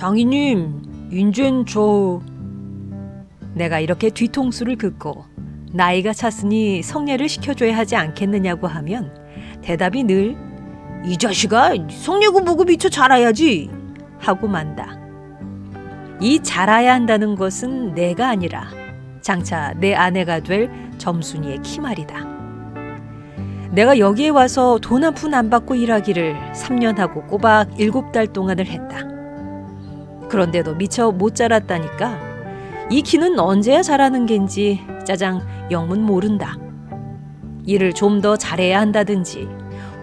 장인님, 인젠 내가 이렇게 뒤통수를 긋고 나이가 찼으니 성례를 시켜줘야 하지 않겠느냐고 하면 대답이 늘 이 자식아, 성례구 보고 미처 자라야지 하고 만다. 이 자라야 한다는 것은 내가 아니라 장차 내 아내가 될 점순이의 키말이다. 내가 여기에 와서 돈 한 푼 안 받고 일하기를 3년 하고 꼬박 7달 동안을 했다. 그런데도 미처 못 자랐다니까 이 키는 언제야 자라는 겐지 짜장 영문 모른다. 일을 좀 더 잘해야 한다든지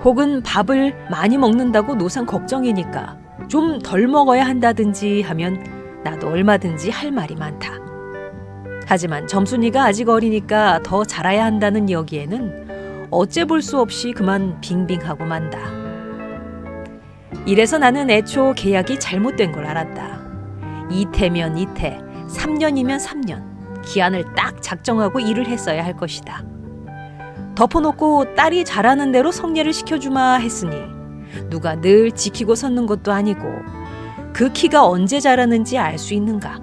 혹은 밥을 많이 먹는다고 노상 걱정이니까 좀 덜 먹어야 한다든지 하면 나도 얼마든지 할 말이 많다. 하지만 점순이가 아직 어리니까 더 자라야 한다는 여기에는 어째 볼 수 없이 그만 빙빙하고 만다. 이래서 나는 애초 계약이 잘못된 걸 알았다. 2태면 2태, 3년이면 3년, 기한을 딱 작정하고 일을 했어야 할 것이다. 덮어놓고 딸이 잘하는 대로 성례를 시켜주마 했으니 누가 늘 지키고 섰는 것도 아니고 그 키가 언제 자라는지 알 수 있는가.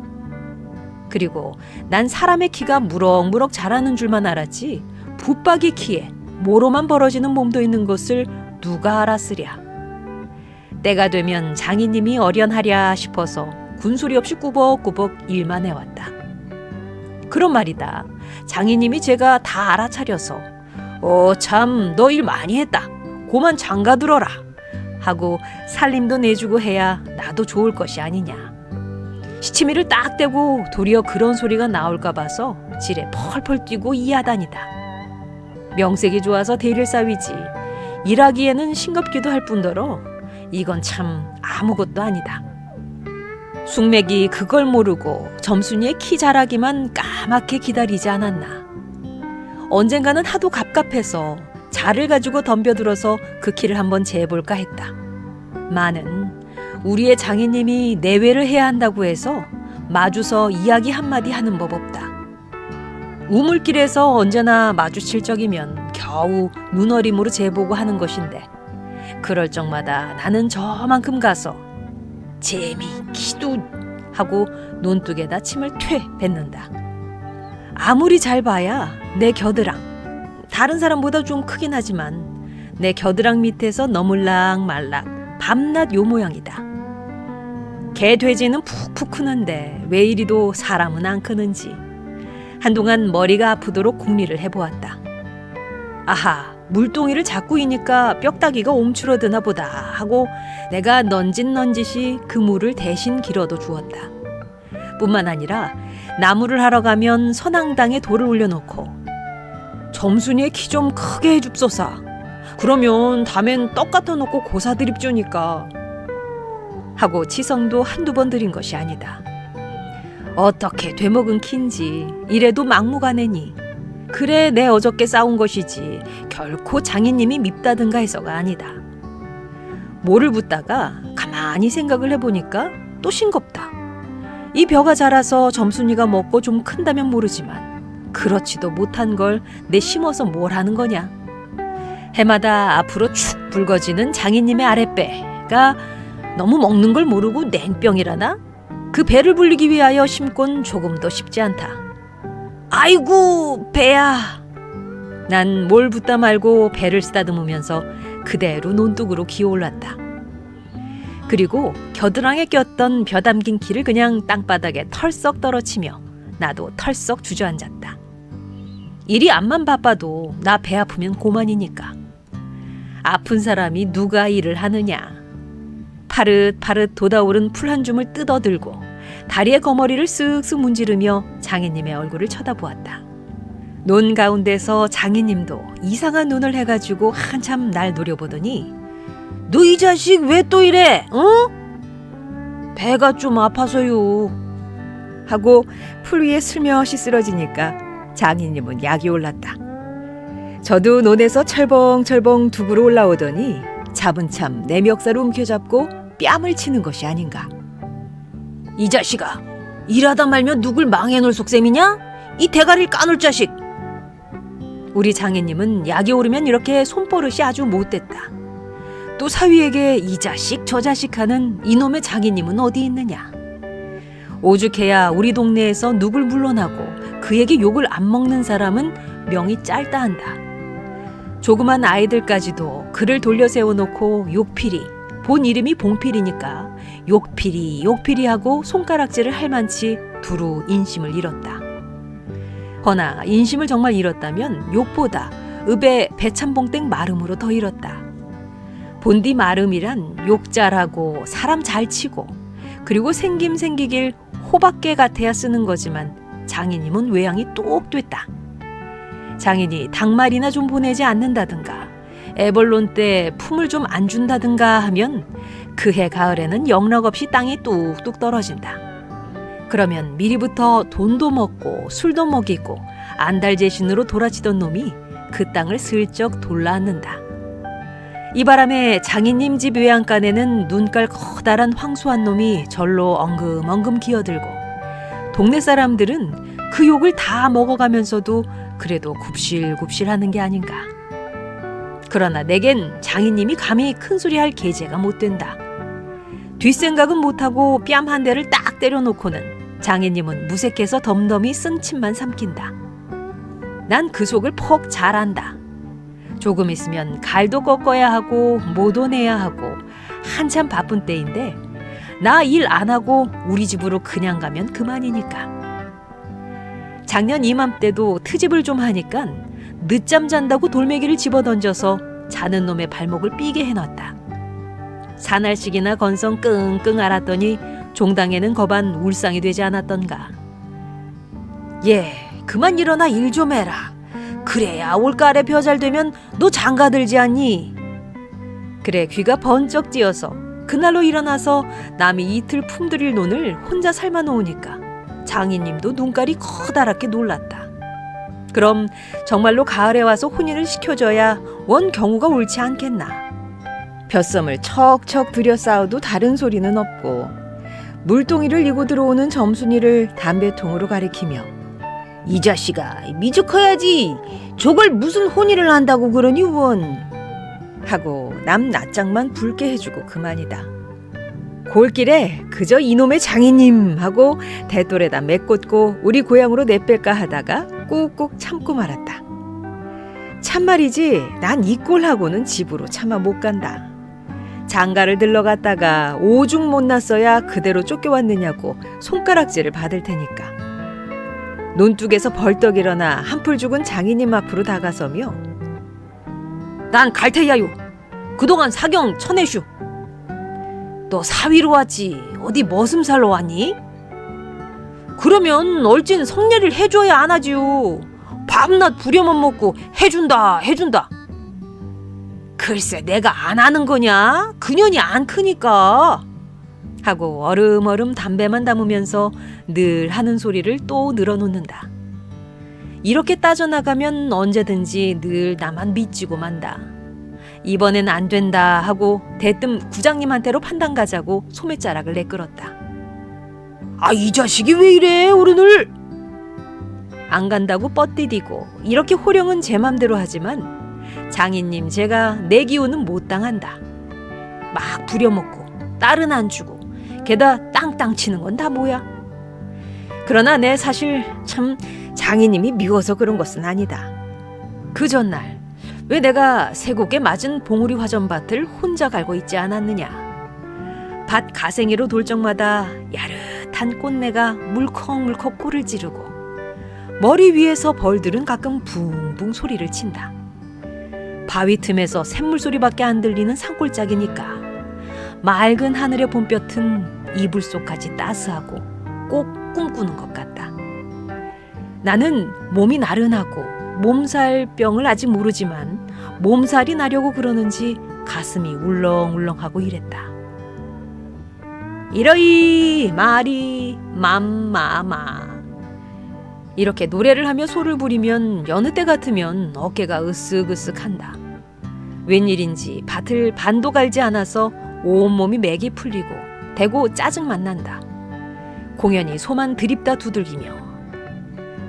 그리고 난 사람의 키가 무럭무럭 자라는 줄만 알았지 붙박이 키에 모로만 벌어지는 몸도 있는 것을 누가 알았으랴. 때가 되면 장인님이 어련하랴 싶어서 군소리 없이 꾸벅꾸벅 일만 해왔다. 그런 말이다. 장인님이 제가 다 알아차려서 참 너 일 많이 했다. 고만 장가들어라 하고 살림도 내주고 해야 나도 좋을 것이 아니냐. 시치미를 딱 대고 도리어 그런 소리가 나올까 봐서 지레 펄펄 뛰고 이하다니다. 명색이 좋아서 대릴 싸위지 일하기에는 싱겁기도 할 뿐더러 이건 참 아무것도 아니다. 숙맥이 그걸 모르고 점순이의 키 자라기만 까맣게 기다리지 않았나. 언젠가는 하도 갑갑해서 자를 가지고 덤벼들어서 그 키를 한번 재볼까 했다. 마는 우리의 장인님이 내외를 해야 한다고 해서 마주서 이야기 한마디 하는 법 없다. 우물길에서 언제나 마주칠 적이면 겨우 눈어림으로 재보고 하는 것인데 그럴 적마다 나는 저만큼 가서 재미 키도 하고 논뚝에다 침을 퇴 뱉는다. 아무리 잘 봐야 내 겨드랑, 다른 사람보다 좀 크긴 하지만 내 겨드랑 밑에서 너물락 말락 밤낮 요 모양이다. 개 돼지는 푹푹 크는데 왜 이리도 사람은 안 크는지 한동안 머리가 아프도록 궁리를 해보았다. 아하, 물동이를 잡고 이니까 뼈다귀가 옴츠러드나 보다 하고 내가 넌짓넌짓이 그 물을 대신 길어도 주었다. 뿐만 아니라 나무를 하러 가면 선앙당에 돌을 올려놓고 점순이의 키 좀 크게 해줍소사. 그러면 다음엔 떡 갖다 놓고 고사 드립 주니까 하고 치성도 한두 번 드린 것이 아니다. 어떻게 되먹은 키인지 이래도 막무가내니 그래 내 어저께 싸운 것이지 결코 장인님이 밉다든가 해서가 아니다. 뭐를 묻다가 가만히 생각을 해보니까 또 싱겁다. 이 벼가 자라서 점순이가 먹고 좀 큰다면 모르지만 그렇지도 못한 걸 내 심어서 뭘 하는 거냐. 해마다 앞으로 축 붉어지는 장인님의 아랫배가 너무 먹는 걸 모르고 냉병이라나? 그 배를 불리기 위하여 심곤 조금도 쉽지 않다. 아이고 배야. 난 뭘 붓다 말고 배를 쓰다듬으면서 그대로 논둑으로 기어올랐다. 그리고 겨드랑이에 꼈던 벼 담긴 키를 그냥 땅바닥에 털썩 떨어치며 나도 털썩 주저앉았다. 일이 암만 바빠도 나 배 아프면 고만이니까. 아픈 사람이 누가 일을 하느냐. 파릇파릇 돋아오른 풀 한 줌을 뜯어들고 다리의 거머리를 쓱쓱 문지르며 장인님의 얼굴을 쳐다보았다. 논 가운데서 장인님도 이상한 눈을 해가지고 한참 날 노려보더니 너 이 자식 왜 또 이래? 어? 배가 좀 아파서요 하고 풀 위에 슬며시 쓰러지니까 장인님은 약이 올랐다. 저도 논에서 철벙철벙 두구로 올라오더니 차분참 내 멱살을 움켜잡고 뺨을 치는 것이 아닌가. 이 자식아, 일하다 말면 누굴 망해놓을 속셈이냐? 이 대가리를 까눌 자식. 우리 장인님은 약이 오르면 이렇게 손버릇이 아주 못됐다. 또 사위에게 이 자식 저 자식 하는 이놈의 장인님은 어디 있느냐. 오죽해야 우리 동네에서 누굴 물러나고 그에게 욕을 안 먹는 사람은 명이 짧다 한다. 조그만 아이들까지도 그를 돌려 세워놓고 욕필이, 본 이름이 봉필이니까 욕필이 욕필이 하고 손가락질을 할 만치 두루 인심을 잃었다. 허나 인심을 정말 잃었다면 욕보다 읍의 배참봉땡 마름으로 더 잃었다. 본디 마름이란 욕 잘하고 사람 잘 치고 그리고 생김 생기길 호박개 같아야 쓰는 거지만 장인님은 외양이 똑 됐다. 장인이 닭말이나 좀 보내지 않는다든가 애벌론 때 품을 좀 안 준다든가 하면 그해 가을에는 영락없이 땅이 뚝뚝 떨어진다. 그러면 미리부터 돈도 먹고 술도 먹이고 안달재신으로 돌아치던 놈이 그 땅을 슬쩍 돌라앉는다. 이 바람에 장인님 집 외양간에는 눈깔 커다란 황소한 놈이 절로 엉금엉금 기어들고 동네 사람들은 그 욕을 다 먹어가면서도 그래도 굽실굽실하는 게 아닌가. 그러나 내겐 장인님이 감히 큰소리할 계제가 못 된다. 뒷생각은 못하고 뺨 한 대를 딱 때려놓고는 장인님은 무색해서 덤덤히 쓴침만 삼킨다. 난 그 속을 퍽 잘 안다. 조금 있으면 갈도 꺾어야 하고 모도 내야 하고 한참 바쁜 때인데 나 일 안 하고 우리 집으로 그냥 가면 그만이니까. 작년 이맘때도 트집을 좀 하니까 늦잠 잔다고 돌멩이를 집어던져서 자는 놈의 발목을 삐게 해놨다. 사날씩이나 건성 끙끙 앓았더니 종당에는 거반 울상이 되지 않았던가. 예, 그만 일어나 일 좀 해라. 그래야 올가을에 벼 잘 되면 너 장가들지 않니? 그래 귀가 번쩍 띄어서 그날로 일어나서 남이 이틀 품들일 논을 혼자 삶아 놓으니까 장인님도 눈깔이 커다랗게 놀랐다. 그럼 정말로 가을에 와서 혼인을 시켜줘야 원 경우가 옳지 않겠나. 벼썸을 척척 들여 쌓아도 다른 소리는 없고 물동이를 이고 들어오는 점순이를 담배통으로 가리키며 이 자식아 미주 커야지 저걸 무슨 혼인을 한다고 그러니 원 하고 남 낯장만 붉게 해주고 그만이다. 골길에 그저 이놈의 장인님 하고 대돌에다 메꽂고 우리 고향으로 내뺄까 하다가 꾹꾹 참고 말았다. 참말이지 난 이 꼴하고는 집으로 차마 못 간다. 장가를 들러갔다가 오죽 못났어야 그대로 쫓겨왔느냐고 손가락질을 받을 테니까. 논둑에서 벌떡 일어나 한풀 죽은 장인님 앞으로 다가서며 난 갈테야요. 그동안 사경 쳐내슈. 너 사위로 왔지 어디 머슴살로 왔니? 그러면 얼진 성례를 해줘야 안 하지요. 밤낮 부려만 먹고 해준다. 글쎄 내가 안 하는 거냐? 그년이 안 크니까. 하고 얼음얼음 담배만 담으면서 늘 하는 소리를 또 늘어놓는다. 이렇게 따져나가면 언제든지 늘 나만 미치고 만다. 이번엔 안 된다 하고 대뜸 구장님한테로 판단 가자고 소매자락을 내끌었다. 아, 이 자식이 왜 이래 어른을. 안 간다고 뻗디디고 이렇게 호령은 제 맘대로 하지만 장인님 제가 내 기운은 못 당한다. 막 부려먹고 딸은 안 주고 게다 땅땅 치는 건 다 뭐야. 그러나 내 사실 참 장인님이 미워서 그런 것은 아니다. 그 전날 왜 내가 쇠고개 맞은 봉우리 화전밭을 혼자 갈고 있지 않았느냐. 밭 가생이로 돌 적마다 야릇한 꽃내가 물컥물컥 꼴을 찌르고 머리 위에서 벌들은 가끔 붕붕 소리를 친다. 바위 틈에서 샘물 소리밖에 안 들리는 산골짜기니까 맑은 하늘의 봄볕은 이불 속까지 따스하고 꼭 꿈꾸는 것 같다. 나는 몸이 나른하고 몸살병을 아직 모르지만 몸살이 나려고 그러는지 가슴이 울렁울렁하고 이랬다. 이러이 마리 맘마마. 이렇게 노래를 하며 소를 부리면 여느 때 같으면 어깨가 으쓱으쓱한다. 웬일인지 밭을 반도 갈지 않아서 온몸이 맥이 풀리고 대고 짜증만 난다. 공연히 소만 드립다 두들기며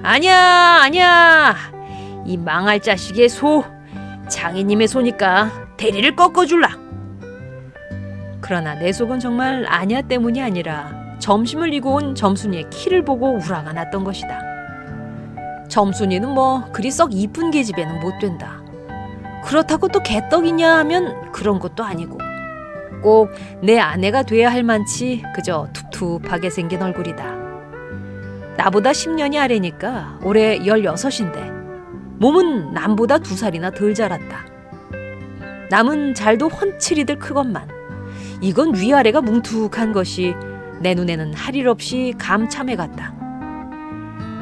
아니야 이 망할 자식의 소 장인님의 소니까 대리를 꺾어줄라. 그러나 내 속은 정말 아니야 때문이 아니라 점심을 이고 온 점순이의 키를 보고 우라가 났던 것이다. 점순이는 뭐 그리 썩 이쁜 계집애는 못 된다. 그렇다고 또 개떡이냐 하면 그런 것도 아니고 꼭 내 아내가 돼야 할 만치 그저 툭툭하게 생긴 얼굴이다. 나보다 10년이 아래니까 올해 16인데 몸은 남보다 2살이나 덜 자랐다. 남은 잘도 훤칠이들 크건만 이건 위아래가 뭉툭한 것이 내 눈에는 할 일 없이 감참해 같다.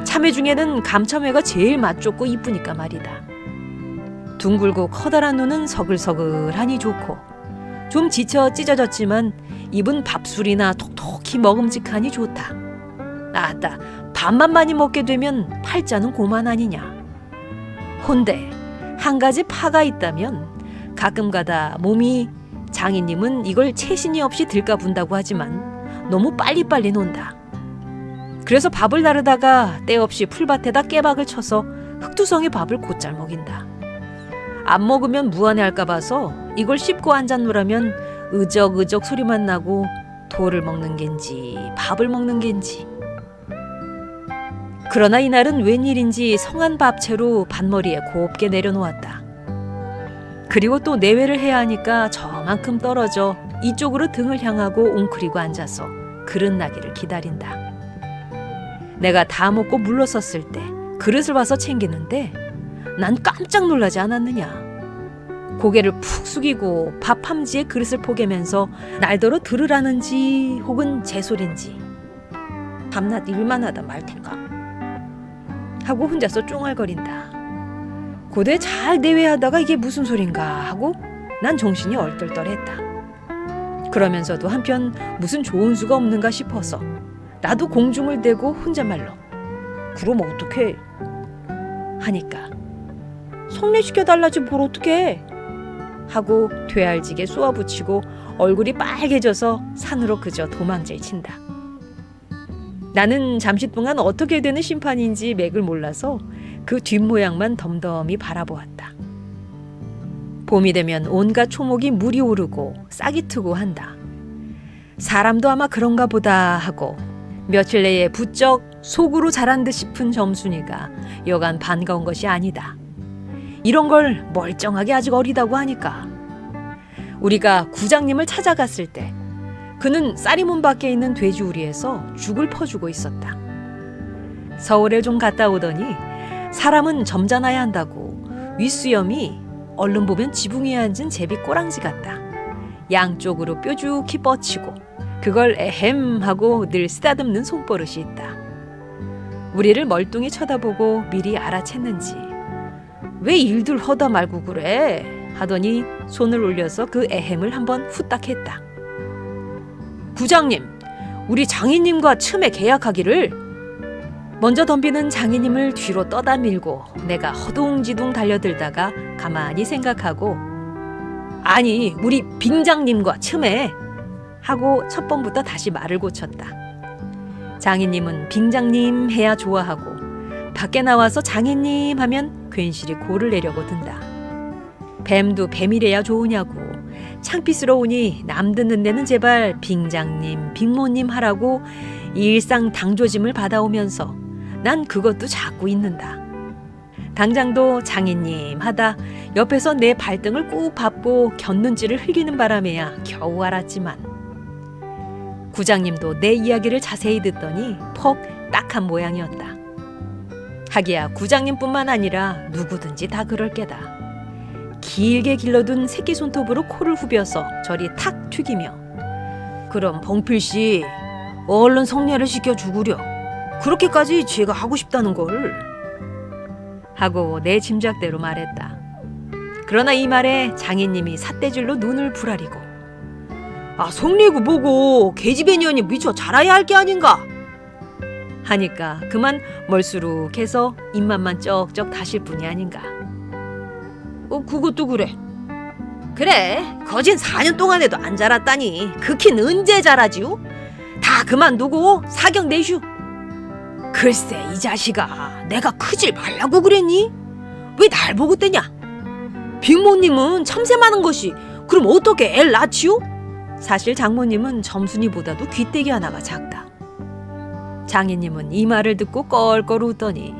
참외 중에는 감참외가 제일 맛 좋고 이쁘니까 말이다. 둥글고 커다란 눈은 서글서글하니 좋고 좀 지쳐 찢어졌지만 입은 밥술이나 톡톡히 먹음직하니 좋다. 아따, 밥만 많이 먹게 되면 팔자는 고만 아니냐. 혼데 한 가지 파가 있다면 가끔가다 몸이 장인님은 이걸 채신이 없이 들까분다고 하지만 너무 빨리빨리 논다. 그래서 밥을 나르다가 때없이 풀밭에다 깨박을 쳐서 흑두성의 밥을 곧잘 먹인다. 안 먹으면 무안해할까 봐서 이걸 씹고 앉았노라면 으적으적 소리만 나고 돌을 먹는 겐지 밥을 먹는 겐지. 그러나 이날은 웬일인지 성한 밥채로 밭머리에 곱게 내려놓았다. 그리고 또 내외를 해야 하니까 저만큼 떨어져 이쪽으로 등을 향하고 웅크리고 앉아서 그릇 나기를 기다린다. 내가 다 먹고 물러섰을 때 그릇을 와서 챙기는데 난 깜짝 놀라지 않았느냐. 고개를 푹 숙이고 밥 함지에 그릇을 포개면서 날더러 들으라는지 혹은 제 소린지 밤낮 일만 하다 말 텐가 하고 혼자서 쫑알거린다. 고대 잘 내외하다가 이게 무슨 소린가 하고 난 정신이 얼떨떨했다. 그러면서도 한편 무슨 좋은 수가 없는가 싶어서 나도 공중을 대고 혼잣말로 그럼 어떡해 하니까 성례시켜달라지 뭘 어떡해 하고 되알지게 쏘아붙이고 얼굴이 빨개져서 산으로 그저 도망질 친다. 나는 잠시 동안 어떻게 되는 심판인지 맥을 몰라서 그 뒷모양만 덤덤히 바라보았다. 봄이 되면 온갖 초목이 물이 오르고 싹이 트고 한다. 사람도 아마 그런가 보다 하고 며칠 내에 부쩍 속으로 자란 듯 싶은 점순이가 여간 반가운 것이 아니다. 이런 걸 멀쩡하게 아직 어리다고 하니까. 우리가 구장님을 찾아갔을 때 그는 쌀이문 밖에 있는 돼지우리에서 죽을 퍼주고 있었다. 서울에 좀 갔다 오더니 사람은 점잖아야 한다고 윗수염이 얼른 보면 지붕 위에 앉은 제비 꼬랑지 같다. 양쪽으로 뾰족히 뻗치고 그걸 에헴 하고 늘 쓰다듬는 손버릇이 있다. 우리를 멀뚱히 쳐다보고 미리 알아챘는지 왜 일들 허다 말고 그래 하더니 손을 올려서 그 에헴을 한번 후딱 했다. 부장님, 우리 장인님과 첨에 계약하기를. 먼저 덤비는 장인님을 뒤로 떠다 밀고 내가 허둥지둥 달려들다가 가만히 생각하고 아니 우리 빙장님과 첨에 하고 첫 번부터 다시 말을 고쳤다. 장인님은 빙장님 해야 좋아하고 밖에 나와서 장인님 하면 괜시리 고를 내려고 든다. 뱀도 뱀이래야 좋으냐고 창피스러우니 남 듣는 데는 제발 빙장님 빙모님 하라고 일상 당조짐을 받아오면서 난 그것도 자꾸 잊는다. 당장도 장인님 하다 옆에서 내 발등을 꾹 밟고 곁눈질을 흘기는 바람에야 겨우 알았지만 구장님도 내 이야기를 자세히 듣더니 퍽 딱한 모양이었다. 하기야 구장님뿐만 아니라 누구든지 다 그럴 게다. 길게 길러둔 새끼 손톱으로 코를 후벼서 저리 탁 튀기며 그럼 봉필씨 얼른 성례를 시켜 주구려. 그렇게까지 제가 하고 싶다는 걸 하고 내 짐작대로 말했다. 그러나 이 말에 장인님이 삿대질로 눈을 부라리고 아 성례구 보고 계집애년이 미처 자라야 할 게 아닌가 하니까 그만 멀수룩해서 입맛만 쩍쩍 다실 뿐이 아닌가. 그것도 그래. 그래 거진 4년 동안에도 안 자랐다니 그 키는 언제 자라지요? 다 그만두고 사경 내슈. 글쎄 이 자식아 내가 크질 말라고 그랬니? 왜 날 보고 떼냐? 빅모님은 참새 많은 것이 그럼 어떻게 애를 낳지요? 사실 장모님은 점순이보다도 귀때기 하나가 작다. 장인님은 이 말을 듣고 껄껄 웃더니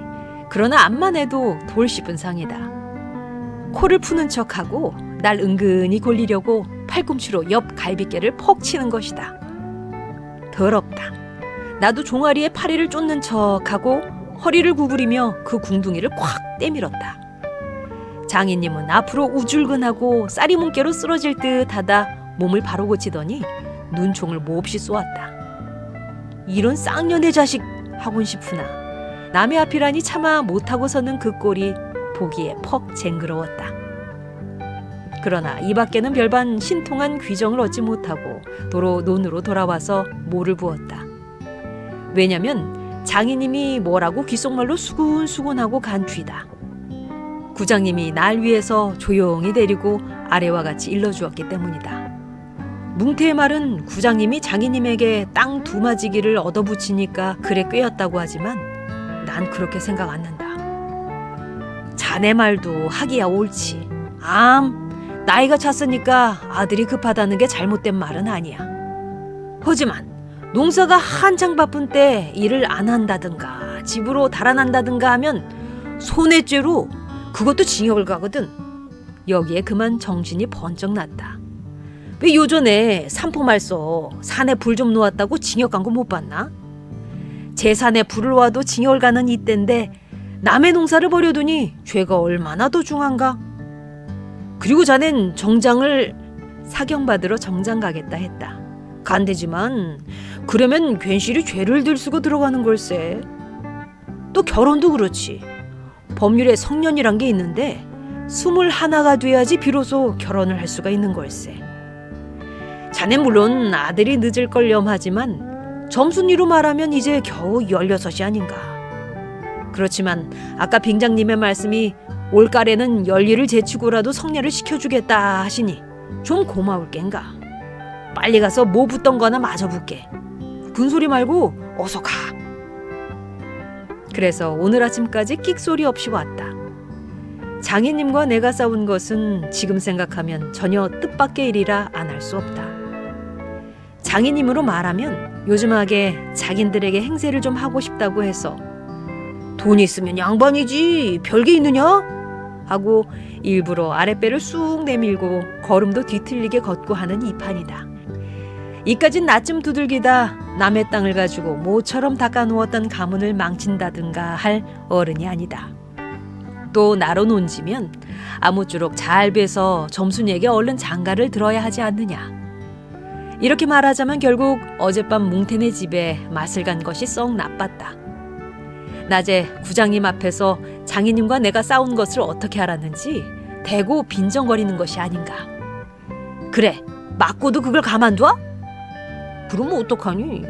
그러나 암만 해도 돌 씹은 상이다. 코를 푸는 척하고 날 은근히 골리려고 팔꿈치로 옆 갈비뼈를 퍽 치는 것이다. 더럽다. 나도 종아리에 파리를 쫓는 척하고 허리를 구부리며 그 궁둥이를 콱 때밀었다. 장인님은 앞으로 우줄근하고 쌀이 뭉깨로 쓰러질 듯하다 몸을 바로 고치더니 눈총을 몹시 쏘았다. 이런 쌍년의 자식 하곤 싶으나 남의 앞이라니 차마 못하고 서는 그 꼴이 보기에 퍽 쟁그러웠다. 그러나 이 밖에는 별반 신통한 귀정을 얻지 못하고 도로 논으로 돌아와서 모를 부었다. 왜냐면 장인님이 뭐라고 귓속말로 수군수군하고 간 뒤다. 구장님이 날 위해서 조용히 데리고 아래와 같이 일러주었기 때문이다. 뭉태의 말은 구장님이 장인님에게 땅 두마지기를 얻어붙이니까 그래 꿰었다고 하지만 난 그렇게 생각 안 난다. 자네 말도 하기야 옳지. 나이가 찼으니까 아들이 급하다는 게 잘못된 말은 아니야. 하지만 농사가 한창 바쁜 때 일을 안 한다든가 집으로 달아난다든가 하면 손해죄로 그것도 징역을 가거든. 여기에 그만 정신이 번쩍 났다. 왜 요전에 산포말서 산에 불 좀 놓았다고 징역 간 거 못 봤나? 제 산에 불을 와도 징역을 가는 이때인데 남의 농사를 버려두니 죄가 얼마나 더 중한가? 그리고 자넨 정장을 사경받으러 정장 가겠다 했다. 간대지만 그러면 괜시리 죄를 들쓰고 들어가는 걸세. 또 결혼도 그렇지. 법률에 성년이란 게 있는데 21가 돼야지 비로소 결혼을 할 수가 있는 걸세. 자넨 물론 아들이 늦을걸렴 하지만 점순이로 말하면 이제 겨우 16이 아닌가. 그렇지만 아까 빙장님의 말씀이 올가래는 12를 제치고라도 성례를 시켜주겠다 하시니 좀 고마울 겐가. 빨리 가서 뭐 붙던 거나 마저 붙게. 군소리 말고 어서 가. 그래서 오늘 아침까지 끽소리 없이 왔다. 장인님과 내가 싸운 것은 지금 생각하면 전혀 뜻밖의 일이라 안 할 수 없다. 장인님으로 말하면 요즘하게 자긴들에게 행세를 좀 하고 싶다고 해서 돈 있으면 양반이지 별게 있느냐? 하고 일부러 아랫배를 쑥 내밀고 걸음도 뒤틀리게 걷고 하는 이 판이다. 이까진 나쯤 두들기다 남의 땅을 가지고 모처럼 닦아놓았던 가문을 망친다든가 할 어른이 아니다. 또 나로 논지면 아무쪼록 잘 베서 점순이에게 얼른 장가를 들어야 하지 않느냐. 이렇게 말하자면 결국 어젯밤 뭉태네 집에 맛을 간 것이 썩 나빴다. 낮에 구장님 앞에서 장인님과 내가 싸운 것을 어떻게 알았는지 대고 빈정거리는 것이 아닌가. 그래, 맞고도 그걸 가만둬? 그러면 어떡하니?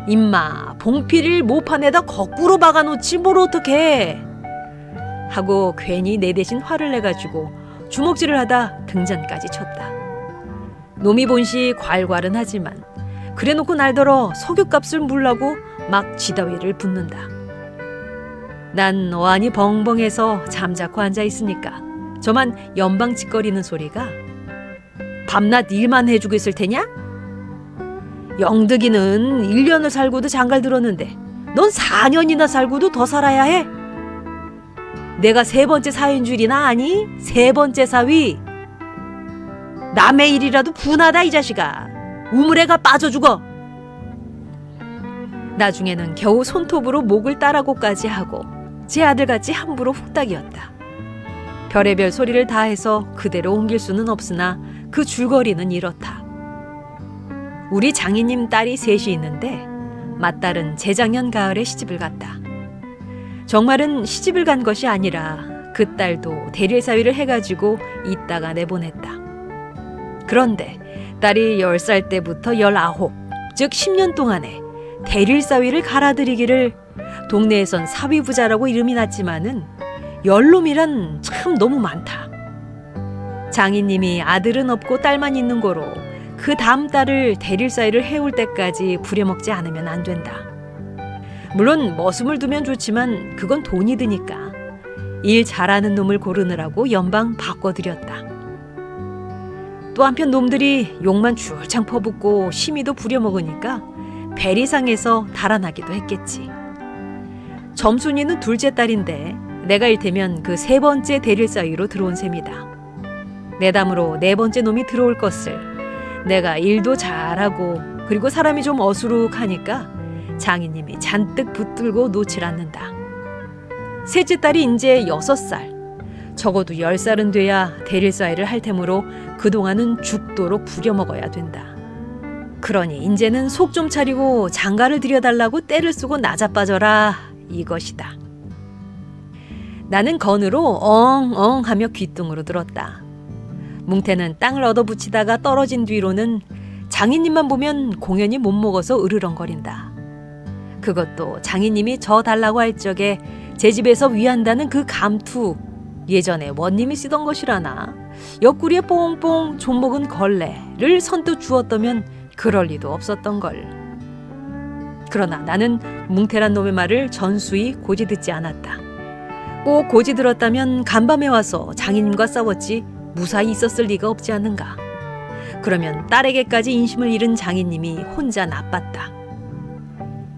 임마, 봉필을 모판에다 거꾸로 박아놓지 뭘 어떡해. 하고 괜히 내 대신 화를 내가지고 주먹질을 하다 등잔까지 쳤다. 놈이 본시 괄괄은 하지만 그래놓고 날더러 석유값을 물라고 막 지다위를 붓는다. 난 어안이 벙벙해서 잠자코 앉아있으니까 저만 연방짓거리는 소리가 밤낮 일만 해주고 있을 테냐? 영득이는 1년을 살고도 장가를 들었는데 넌 4년이나 살고도 더 살아야 해? 내가 3번째 사위인 줄이나 아니? 3번째 사위. 남의 일이라도 분하다 이 자식아. 우물에가 빠져 죽어. 나중에는 겨우 손톱으로 목을 따라고까지 하고 제 아들같이 함부로 훅닥이었다. 별의별 소리를 다해서 그대로 옮길 수는 없으나 그 줄거리는 이렇다. 우리 장인님 딸이 셋이 있는데 맏딸은 재작년 가을에 시집을 갔다. 정말은 시집을 간 것이 아니라 그 딸도 대릴사위를 해가지고 있다가 내보냈다. 그런데 딸이 10살 때부터 19, 즉 10년 동안에 대릴사위를 갈아들이기를 동네에선 사위부자라고 이름이 났지만은 열놈이란 참 너무 많다. 장인님이 아들은 없고 딸만 있는 거로 그 다음 딸을 대릴사위를 해올 때까지 부려먹지 않으면 안 된다. 물론 머슴을 두면 좋지만 그건 돈이 드니까 일 잘하는 놈을 고르느라고 연방 바꿔드렸다. 또 한편 놈들이 욕만 줄창 퍼붓고 심의도 부려먹으니까 벨이 상해서 달아나기도 했겠지. 점순이는 둘째 딸인데 내가 일테면 그 세 번째 대릴 사이로 들어온 셈이다. 내담으로 네 번째 놈이 들어올 것을 내가 일도 잘하고 그리고 사람이 좀 어수룩하니까 장인님이 잔뜩 붙들고 놓질 않는다. 셋째 딸이 이제 6살, 적어도 10살은 돼야 대릴 사이를 할 테므로 그동안은 죽도록 부려먹어야 된다. 그러니 이제는 속 좀 차리고 장가를 들여달라고 떼를 쓰고 나자빠져라 이것이다. 나는 건으로 엉엉 하며 귀뚱으로 들었다. 뭉태는 땅을 얻어붙이다가 떨어진 뒤로는 장인님만 보면 공연히 못 먹어서 으르렁거린다. 그것도 장인님이 저 달라고 할 적에 제 집에서 위한다는 그 감투, 예전에 원님이 쓰던 것이라나 옆구리에 뽕뽕 좀 먹은 걸레를 선뜻 주었다면 그럴 리도 없었던걸. 그러나 나는 뭉태란 놈의 말을 전수히 고지 듣지 않았다. 꼭 고지 들었다면 간밤에 와서 장인님과 싸웠지 무사히 있었을 리가 없지 않는가. 그러면 딸에게까지 인심을 잃은 장인님이 혼자 나빴다.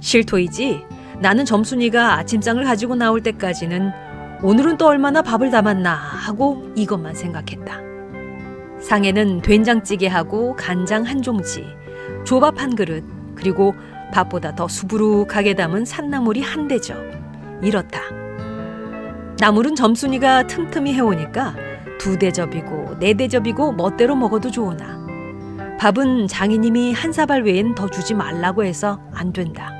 실토이지 나는 점순이가 아침상을 가지고 나올 때까지는 오늘은 또 얼마나 밥을 담았나 하고 이것만 생각했다. 상에는 된장찌개하고 간장 한 종지, 조밥 한 그릇, 그리고 밥보다 더 수부룩하게 담은 산나물이 한 대접. 이렇다. 나물은 점순이가 틈틈이 해오니까 2대접이고 4대접이고 멋대로 먹어도 좋으나 밥은 장인님이 한 사발 외엔 더 주지 말라고 해서 안 된다.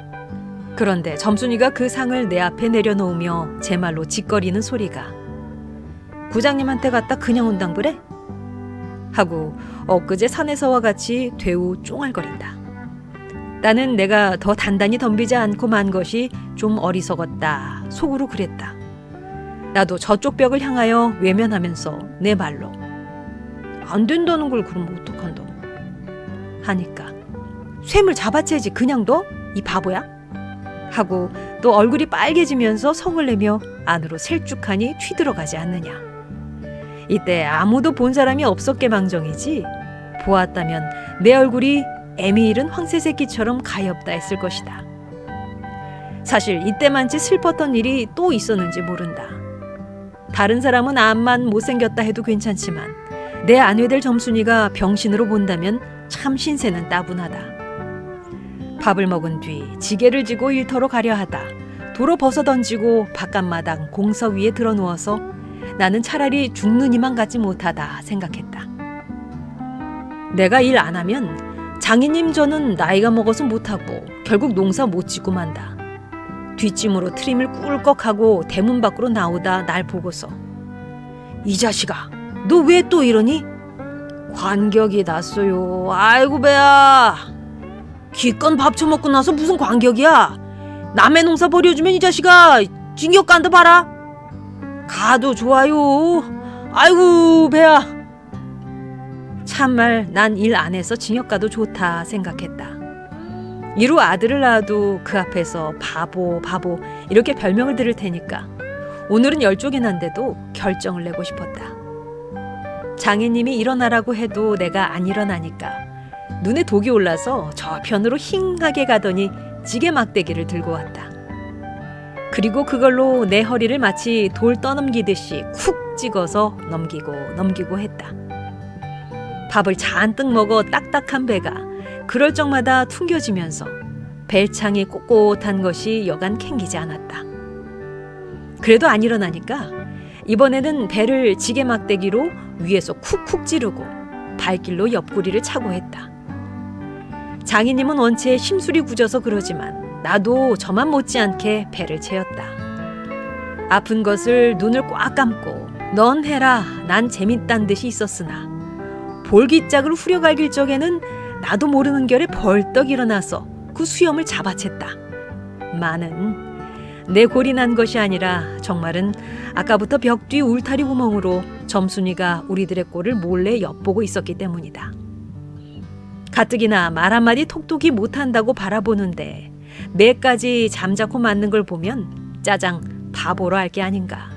그런데 점순이가 그 상을 내 앞에 내려놓으며 제 말로 짓거리는 소리가 구장님한테 갔다 그냥 온당 그래? 하고 엊그제 산에서와 같이 되우 쫑알거린다. 나는 내가 더 단단히 덤비지 않고 만 것이 좀 어리석었다 속으로 그랬다. 나도 저쪽 벽을 향하여 외면하면서 내 말로 안 된다는 걸 그럼 어떡한다 하니까 쇠물 잡아채지 그냥 둬? 이 바보야? 하고 또 얼굴이 빨개지면서 성을 내며 안으로 셀쭉하니 튀들어가지 않느냐. 이때 아무도 본 사람이 없었게 망정이지 보았다면 내 얼굴이 애미 잃은 황새새끼처럼 가엾다 했을 것이다. 사실 이때만치 슬펐던 일이 또 있었는지 모른다. 다른 사람은 암만 못생겼다 해도 괜찮지만 내 아내될 점순이가 병신으로 본다면 참 신세는 따분하다. 밥을 먹은 뒤 지게를 지고 일터로 가려 하다 도로 벗어던지고 바깥마당 공석 위에 들어누워서 나는 차라리 죽느니만 같지 못하다 생각했다. 내가 일 안 하면 장인님 저는 나이가 먹어서 못하고 결국 농사 못 짓고 만다. 뒷짐으로 트림을 꿀꺽하고 대문 밖으로 나오다 날 보고서 이 자식아 너 왜 또 이러니? 관격이 났어요. 아이고 배야 기껏 밥 처먹고 나서 무슨 관격이야. 남의 농사 버려주면 이 자식아 징역 간다 봐라. 가도 좋아요. 아이고 배야. 참말 난 일 안 해서 징역 가도 좋다 생각했다. 이루 아들을 낳아도 그 앞에서 바보 바보 이렇게 별명을 들을 테니까 오늘은 10쪽이 난데도 결정을 내고 싶었다. 장인님이 일어나라고 해도 내가 안 일어나니까 눈에 독이 올라서 저편으로 힝하게 가더니 지게 막대기를 들고 왔다. 그리고 그걸로 내 허리를 마치 돌 떠넘기듯이 쿡 찍어서 넘기고 했다. 밥을 잔뜩 먹어 딱딱한 배가 그럴 적마다 퉁겨지면서 벨창이 꼿꼿한 것이 여간 캥기지 않았다. 그래도 안 일어나니까 이번에는 배를 지게 막대기로 위에서 쿡쿡 찌르고 발길로 옆구리를 차고 했다. 장인님은 원체 심술이 굳어서 그러지만 나도 저만 못지않게 배를 채웠다. 아픈 것을 눈을 꽉 감고 넌 해라 난 재밌단 듯이 있었으나 볼기짝을 후려갈길 적에는 나도 모르는 결에 벌떡 일어나서 그 수염을 잡아챘다. 많은 내 골이 난 것이 아니라 정말은 아까부터 벽 뒤 울타리 구멍으로 점순이가 우리들의 꼴을 몰래 엿보고 있었기 때문이다. 가뜩이나 말 한마디 톡톡히 못한다고 바라보는데 매까지 잠자코 맞는 걸 보면 짜장 바보로 할 게 아닌가.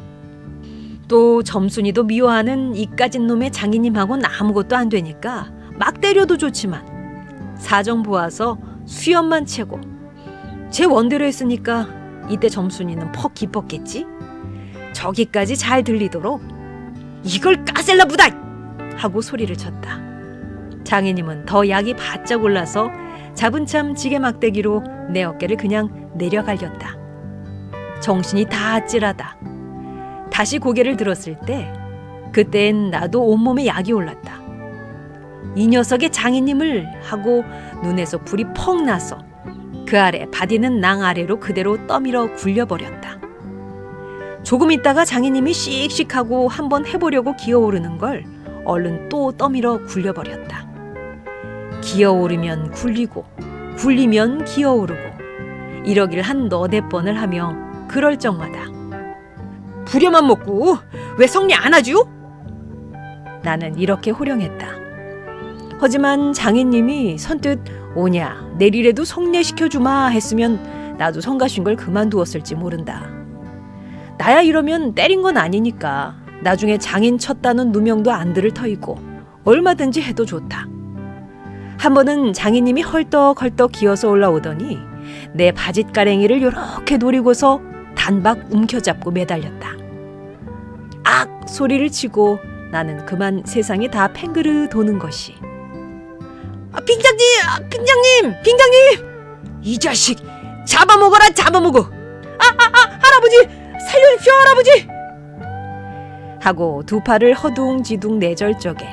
또 점순이도 미워하는 이까진 놈의 장인님하고는 아무것도 안 되니까 막 때려도 좋지만 사정 보아서 수염만 채고 제 원대로 했으니까 이때 점순이는 퍽 기뻤겠지. 저기까지 잘 들리도록 이걸 까셀라 부다! 하고 소리를 쳤다. 장인님은 더 약이 바짝 올라서 잡은 참 지게 막대기로 내 어깨를 그냥 내려갈겼다. 정신이 다 아찔하다. 다시 고개를 들었을 때 그땐 나도 온몸에 약이 올랐다. 이 녀석의 장인님을 하고 눈에서 불이 퍽 나서 그 아래 바디는 낭 아래로 그대로 떠밀어 굴려버렸다. 조금 있다가 장인님이 씩씩하고 한번 해보려고 기어오르는 걸 얼른 또 떠밀어 굴려버렸다. 기어오르면 굴리고 굴리면 기어오르고 이러길 한 너댓 번을 하며 그럴 적마다 부려만 먹고 왜 성리 안 하죠? 나는 이렇게 호령했다. 하지만 장인님이 선뜻 오냐 내리래도 성례시켜주마 했으면 나도 성가신 걸 그만두었을지 모른다. 나야 이러면 때린 건 아니니까 나중에 장인 쳤다는 누명도 안 들을 터이고 얼마든지 해도 좋다. 한 번은 장인님이 헐떡헐떡 기어서 올라오더니 내 바짓가랭이를 요렇게 노리고서 단박 움켜잡고 매달렸다. 악! 소리를 치고 나는 그만 세상이 다 팽그르 도는 것이. 빙장님! 이 자식! 잡아먹어라 잡아먹어! 할아버지! 살려주십시오 할아버지! 하고 두 팔을 허둥지둥 내절적에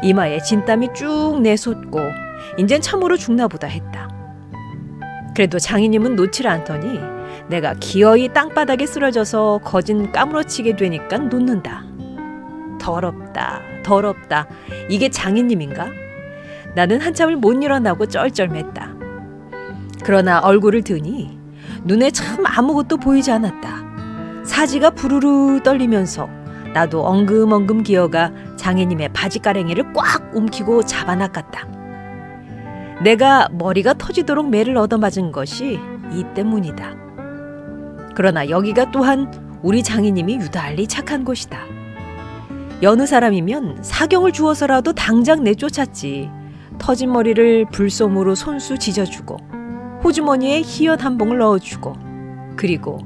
이마에 진땀이 쭉 내솟고 인젠 참으로 죽나보다 했다. 그래도 장인님은 놓질 않더니 내가 기어이 땅바닥에 쓰러져서 거진 까무러치게 되니까 놓는다. 더럽다. 이게 장인님인가? 나는 한참을 못 일어나고 쩔쩔맸다. 그러나 얼굴을 드니 눈에 참 아무것도 보이지 않았다. 사지가 부르르 떨리면서 나도 엉금엉금 기어가 장인님의 바지가랭이를 꽉 움키고 잡아낚았다. 내가 머리가 터지도록 매를 얻어맞은 것이 이 때문이다. 그러나 여기가 또한 우리 장인님이 유달리 착한 곳이다. 여느 사람이면 사경을 주어서라도 당장 내쫓았지. 터진 머리를 불솜으로 손수 지져주고 호주머니에 희연 한 봉을 넣어주고 그리고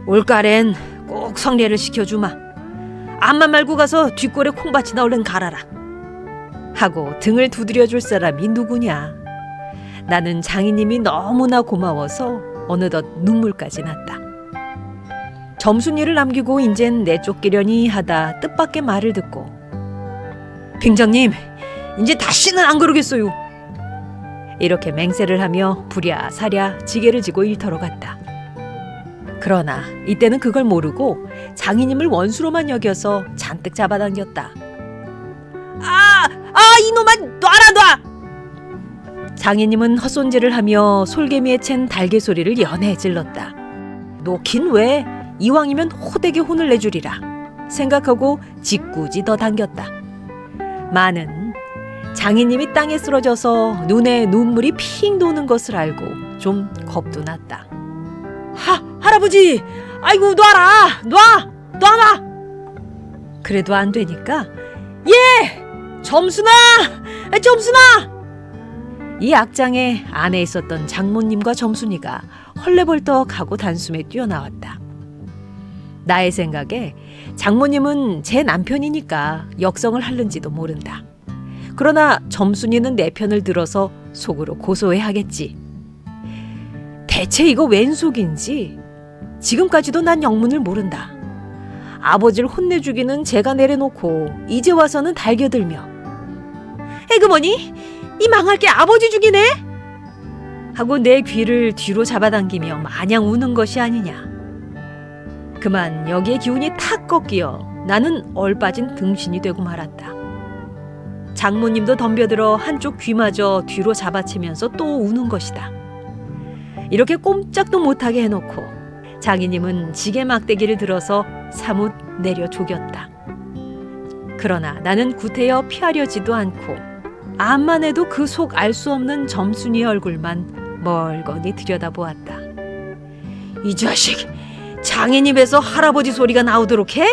올가렌 꼭 성례를 시켜주마. 암만 말고 가서 뒷골에 콩밭이나 얼른 갈아라. 하고 등을 두드려줄 사람이 누구냐. 나는 장인님이 너무나 고마워서 어느덧 눈물까지 났다. 점순이를 남기고 인젠 내쫓기려니 하다 뜻밖의 말을 듣고 빙장님 이제 다시는 안 그러겠어요. 이렇게 맹세를 하며 부랴사랴 지게를 지고 일터로 갔다. 그러나 이때는 그걸 모르고 장인님을 원수로만 여겨서 잔뜩 잡아당겼다. 이놈아 놔라! 장인님은 헛손질을 하며 솔개미에 챈 달개 소리를 연해 질렀다. 놓긴 왜 이왕이면 호되게 혼을 내주리라 생각하고 짓궂이 더 당겼다. 마는 장인님이 땅에 쓰러져서 눈에 눈물이 핑 도는 것을 알고 좀 겁도 났다. 할아버지! 아이고 놔라! 그래도 안 되니까 점순아! 이 악장에 안에 있었던 장모님과 점순이가 헐레벌떡하고 단숨에 뛰어나왔다. 나의 생각에 장모님은 제 남편이니까 역성을 하는지도 모른다. 그러나 점순이는 내 편을 들어서 속으로 고소해하겠지. 대체 이거 웬 속인지 지금까지도 난 영문을 모른다. 아버지를 혼내주기는 제가 내려놓고 이제 와서는 달겨들며 에그머니 이 망할 게 아버지 죽이네? 하고 내 귀를 뒤로 잡아당기며 마냥 우는 것이 아니냐. 그만 여기에 기운이 탁 꺾여 나는 얼빠진 등신이 되고 말았다. 장모님도 덤벼들어 한쪽 귀마저 뒤로 잡아채면서 또 우는 것이다. 이렇게 꼼짝도 못하게 해놓고 장인님은 지게 막대기를 들어서 사뭇 내려 조겼다. 그러나 나는 구태여 피하려지도 않고 암만 해도 그 속 알 수 없는 점순이의 얼굴만 멀거니 들여다보았다. 이 자식! 장인 입에서 할아버지 소리가 나오도록 해?